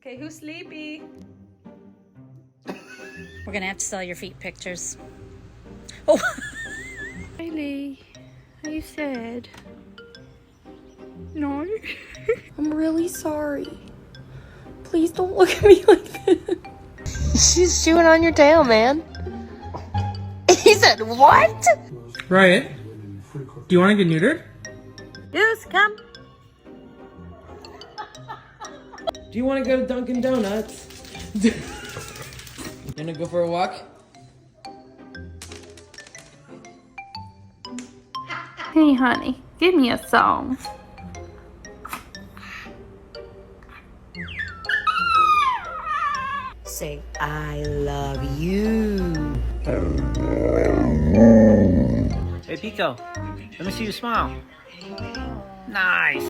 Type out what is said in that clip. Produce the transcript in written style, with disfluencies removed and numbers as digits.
Okay, who's sleepy? We're gonna have to sell your feet pictures. Oh! Riley, are you sad? No? I'm really sorry. Please don't look at me like this. She's chewing on your tail, man. He said, what? Riot, do you want to get neutered? Yes, come. Do you want to go to Dunkin' Donuts? You gonna go for a walk? Hey, honey, give me a song. Say, I love you. Hey, Pico, let me see you smile. Nice.